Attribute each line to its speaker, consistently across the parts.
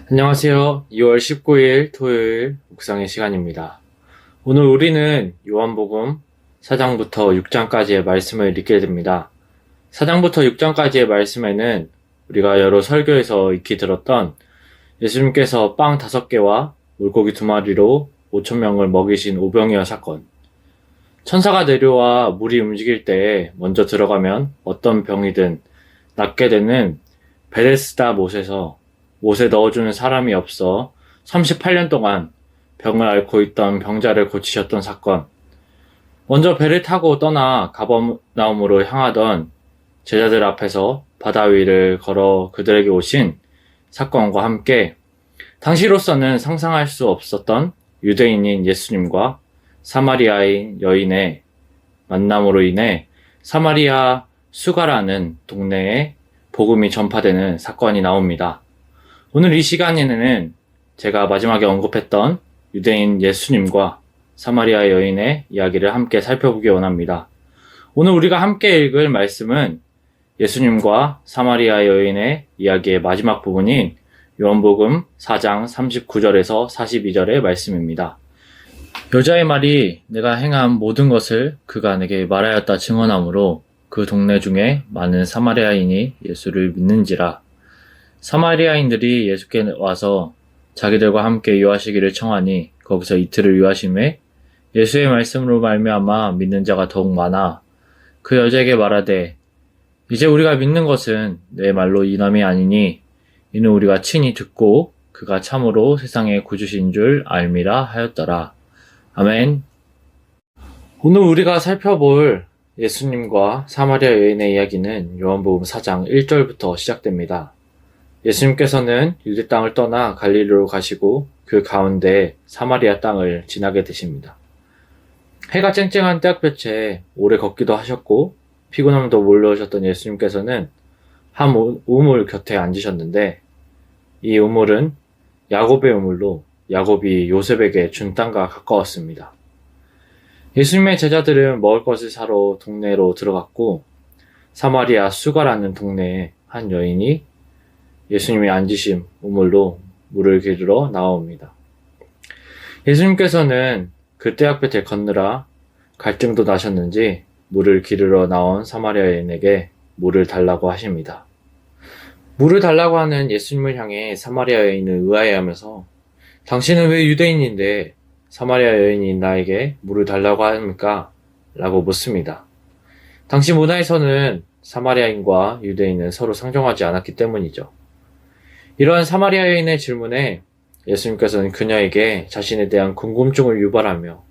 Speaker 1: 안녕하세요. 2월 19일 토요일 묵상의 시간입니다. 오늘 우리는 요한복음 4장부터 6장까지의 말씀을 읽게 됩니다. 4장부터 6장까지의 말씀에는 우리가 여러 설교에서 익히 들었던 예수님께서 빵 5개와 물고기 2마리로 5,000명을 먹이신 오병이어 사건, 천사가 내려와 물이 움직일 때에 먼저 들어가면 어떤 병이든 낫게 되는 베데스다 못에서 못에 넣어주는 사람이 없어 38년 동안 병을 앓고 있던 병자를 고치셨던 사건, 먼저 배를 타고 떠나 가버나움으로 향하던 제자들 앞에서 바다 위를 걸어 그들에게 오신 사건과 함께 당시로서는 상상할 수 없었던 유대인인 예수님과 사마리아인 여인의 만남으로 인해 사마리아 수가라는 동네에 복음이 전파되는 사건이 나옵니다. 오늘 이 시간에는 제가 마지막에 언급했던 유대인 예수님과 사마리아 여인의 이야기를 함께 살펴보기 원합니다. 오늘 우리가 함께 읽을 말씀은 예수님과 사마리아 여인의 이야기의 마지막 부분인 요한복음 4장 39절에서 42절의 말씀입니다. 여자의 말이 내가 행한 모든 것을 그가 내게 말하였다 증언하므로 그 동네 중에 많은 사마리아인이 예수를 믿는지라. 사마리아인들이 예수께 와서 자기들과 함께 유하시기를 청하니 거기서 이틀을 유하심에 예수의 말씀으로 말미암아 믿는 자가 더욱 많아 그 여자에게 말하되 이제 우리가 믿는 것은 내 말로 이남이 아니니 이는 우리가 친히 듣고 그가 참으로 세상의 구주신 줄 알미라 하였더라. 아멘. 오늘 우리가 살펴볼 예수님과 사마리아 여인의 이야기는 요한복음 4장 1절부터 시작됩니다. 예수님께서는 유대 땅을 떠나 갈릴리로 가시고 그 가운데 사마리아 땅을 지나게 되십니다. 해가 쨍쨍한 때학볕에 오래 걷기도 하셨고 피곤함도 몰려오셨던 예수님께서는 한 우물 곁에 앉으셨는데 이 우물은 야곱의 우물로 야곱이 요셉에게 준 땅과 가까웠습니다. 예수님의 제자들은 먹을 것을 사러 동네로 들어갔고 사마리아 수가라는 동네에 한 여인이 예수님이 앉으신 우물로 물을 기르러 나옵니다. 예수님께서는 그 때학볕에 걷느라 갈증도 나셨는지 물을 기르러 나온 사마리아 여인에게 물을 달라고 하십니다. 물을 달라고 하는 예수님을 향해 사마리아 여인은 의아해하면서 당신은 왜 유대인인데 사마리아 여인이 나에게 물을 달라고 합니까? 라고 묻습니다. 당시 문화에서는 사마리아인과 유대인은 서로 상종하지 않았기 때문이죠. 이러한 사마리아 여인의 질문에 예수님께서는 그녀에게 자신에 대한 궁금증을 유발하며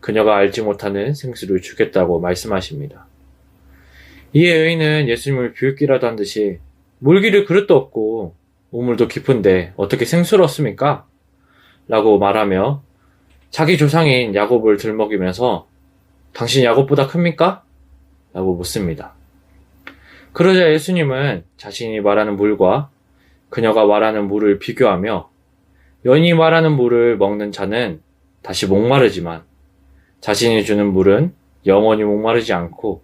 Speaker 1: 그녀가 알지 못하는 생수를 주겠다고 말씀하십니다. 이에 여인은 예수님을 비웃기라도 한 듯이 물 기를 그릇도 없고 우물도 깊은데 어떻게 생수를 얻습니까? 라고 말하며 자기 조상인 야곱을 들먹이면서 당신 야곱보다 큽니까? 라고 묻습니다. 그러자 예수님은 자신이 말하는 물과 그녀가 말하는 물을 비교하며 여인이 말하는 물을 먹는 자는 다시 목마르지만 자신이 주는 물은 영원히 목마르지 않고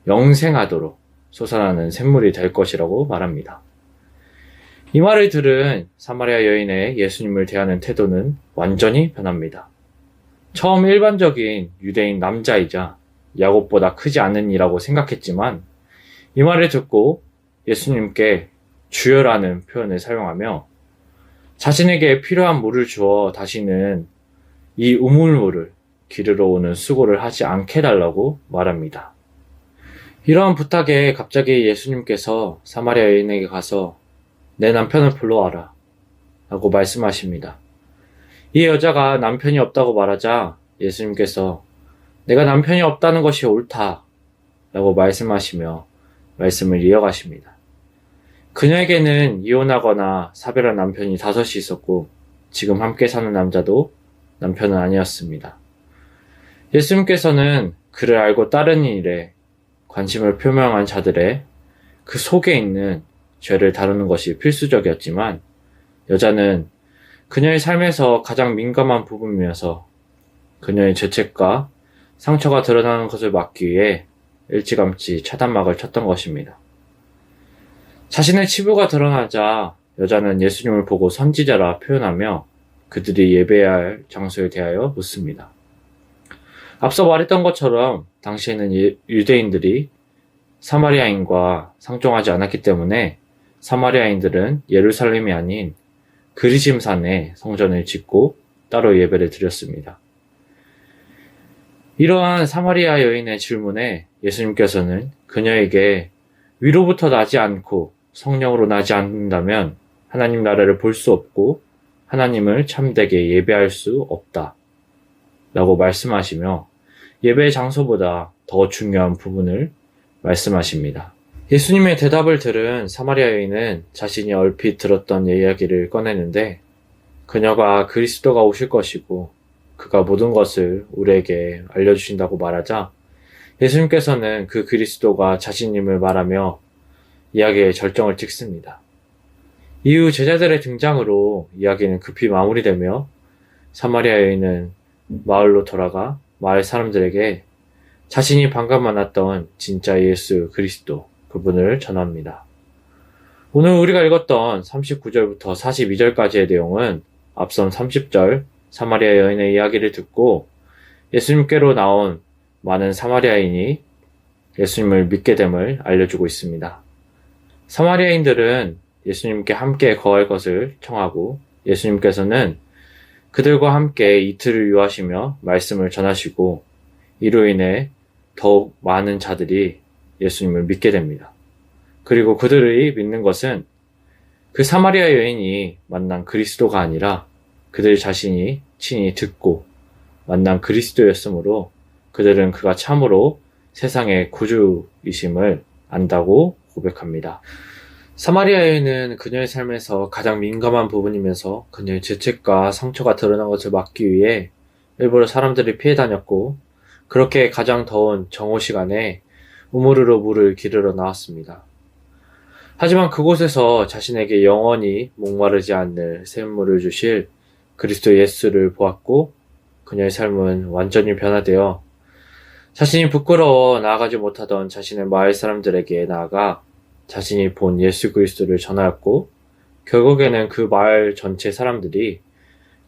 Speaker 1: 영생하도록 솟아나는 샘물이 될 것이라고 말합니다. 이 말을 들은 사마리아 여인의 예수님을 대하는 태도는 완전히 변합니다. 처음 일반적인 유대인 남자이자 야곱보다 크지 않은 이라고 생각했지만 이 말을 듣고 예수님께 주여라는 표현을 사용하며 자신에게 필요한 물을 주어 다시는 이 우물물을 기르러 오는 수고를 하지 않게 달라고 말합니다. 이러한 부탁에 갑자기 예수님께서 사마리아 여인에게 가서 내 남편을 불러와라 라고 말씀하십니다. 이 여자가 남편이 없다고 말하자 예수님께서 내가 남편이 없다는 것이 옳다 라고 말씀하시며 말씀을 이어가십니다. 그녀에게는 이혼하거나 사별한 남편이 5이 있었고 지금 함께 사는 남자도 남편은 아니었습니다. 예수님께서는 그를 알고 따르는 일에 관심을 표명한 자들의 그 속에 있는 죄를 다루는 것이 필수적이었지만 여자는 그녀의 삶에서 가장 민감한 부분이면서 그녀의 죄책과 상처가 드러나는 것을 막기 위해 일찌감치 차단막을 쳤던 것입니다. 자신의 치부가 드러나자 여자는 예수님을 보고 선지자라 표현하며 그들이 예배해야 할 장소에 대하여 묻습니다. 앞서 말했던 것처럼 당시에는 유대인들이 사마리아인과 상종하지 않았기 때문에 사마리아인들은 예루살렘이 아닌 그리심산에 성전을 짓고 따로 예배를 드렸습니다. 이러한 사마리아 여인의 질문에 예수님께서는 그녀에게 위로부터 나지 않고 성령으로 나지 않는다면 하나님 나라를 볼 수 없고 하나님을 참되게 예배할 수 없다 라고 말씀하시며 예배의 장소보다 더 중요한 부분을 말씀하십니다. 예수님의 대답을 들은 사마리아 여인은 자신이 얼핏 들었던 이야기를 꺼내는데 그녀가 그리스도가 오실 것이고 그가 모든 것을 우리에게 알려주신다고 말하자 예수님께서는 그 그리스도가 자신임을 말하며 이야기의 절정을 찍습니다. 이후 제자들의 등장으로 이야기는 급히 마무리되며 사마리아 여인은 마을로 돌아가 마을 사람들에게 자신이 방금 만났던 진짜 예수 그리스도 그분을 전합니다. 오늘 우리가 읽었던 39절부터 42절까지의 내용은 앞선 30절 사마리아 여인의 이야기를 듣고 예수님께로 나온 많은 사마리아인이 예수님을 믿게 됨을 알려주고 있습니다. 사마리아인들은 예수님께 함께 거할 것을 청하고 예수님께서는 그들과 함께 이틀을 유하시며 말씀을 전하시고 이로 인해 더욱 많은 자들이 예수님을 믿게 됩니다. 그리고 그들이 믿는 것은 그 사마리아 여인이 만난 그리스도가 아니라 그들 자신이 친히 듣고 만난 그리스도였으므로 그들은 그가 참으로 세상의 구주이심을 안다고 고백합니다. 사마리아 여인은 그녀의 삶에서 가장 민감한 부분이면서 그녀의 죄책과 상처가 드러난 것을 막기 위해 일부러 사람들이 피해 다녔고 그렇게 가장 더운 정오 시간에 우물으로 물을 기르러 나왔습니다. 하지만 그곳에서 자신에게 영원히 목마르지 않는 샘물을 주실 그리스도 예수를 보았고 그녀의 삶은 완전히 변화되어 자신이 부끄러워 나아가지 못하던 자신의 마을 사람들에게 나아가 자신이 본 예수 그리스도를 전하였고 결국에는 그 마을 전체 사람들이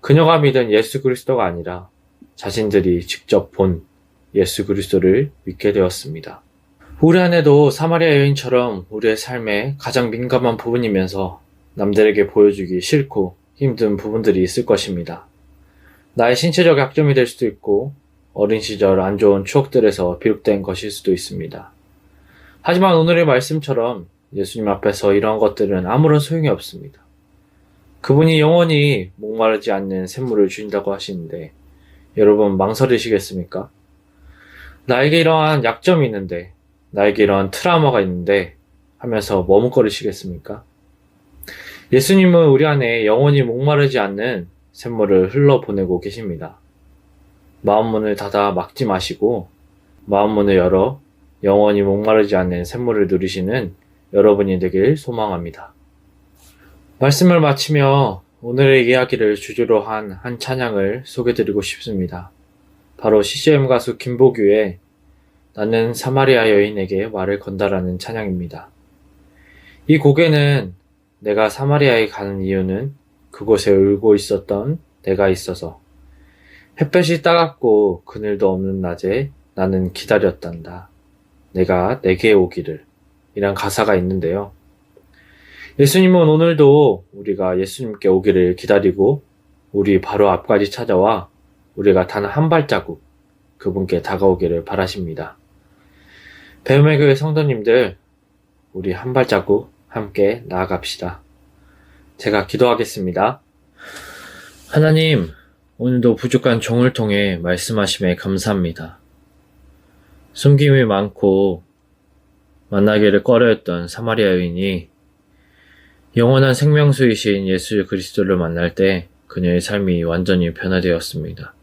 Speaker 1: 그녀가 믿은 예수 그리스도가 아니라 자신들이 직접 본 예수 그리스도를 믿게 되었습니다. 우리 안에도 사마리아 여인처럼 우리의 삶에 가장 민감한 부분이면서 남들에게 보여주기 싫고 힘든 부분들이 있을 것입니다. 나의 신체적 약점이 될 수도 있고 어린 시절 안 좋은 추억들에서 비롯된 것일 수도 있습니다. 하지만 오늘의 말씀처럼 예수님 앞에서 이러한 것들은 아무런 소용이 없습니다. 그분이 영원히 목마르지 않는 샘물을 주신다고 하시는데 여러분 망설이시겠습니까? 나에게 이러한 약점이 있는데 나에게 이러한 트라우마가 있는데 하면서 머뭇거리시겠습니까? 예수님은 우리 안에 영원히 목마르지 않는 샘물을 흘러보내고 계십니다. 마음문을 닫아 막지 마시고 마음문을 열어 영원히 목마르지 않는 샘물을 누리시는 여러분이 되길 소망합니다. 말씀을 마치며 오늘의 이야기를 주제로 한 찬양을 소개드리고 싶습니다. 바로 CCM 가수 김보규의 나는 사마리아 여인에게 말을 건다라는 찬양입니다. 이 곡에는 내가 사마리아에 가는 이유는 그곳에 울고 있었던 내가 있어서 햇볕이 따갑고 그늘도 없는 낮에 나는 기다렸단다. 내가 내게 오기를 이란 가사가 있는데요. 예수님은 오늘도 우리가 예수님께 오기를 기다리고 우리 바로 앞까지 찾아와 우리가 단 한 발자국 그분께 다가오기를 바라십니다. 배움의 교회 성도님들 우리 한 발자국 함께 나아갑시다. 제가 기도하겠습니다. 하나님, 오늘도 부족한 종을 통해 말씀하심에 감사합니다. 숨김이 많고 만나기를 꺼려했던 사마리아 여인이 영원한 생명수이신 예수 그리스도를 만날 때 그녀의 삶이 완전히 변화되었습니다.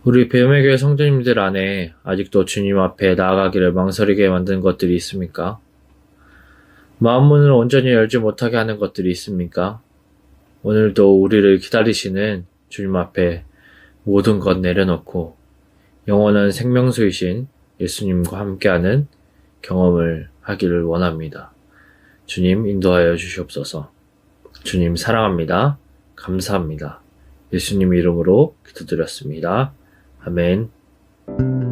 Speaker 1: 우리 배움의 교회 성도님들 안에 아직도 주님 앞에 나아가기를 망설이게 만든 것들이 있습니까? 마음문을 온전히 열지 못하게 하는 것들이 있습니까? 오늘도 우리를 기다리시는 주님 앞에 모든 것 내려놓고 영원한 생명수이신 예수님과 함께하는 경험을 하기를 원합니다. 주님 인도하여 주시옵소서. 주님 사랑합니다. 감사합니다. 예수님 이름으로 기도드렸습니다. 아멘.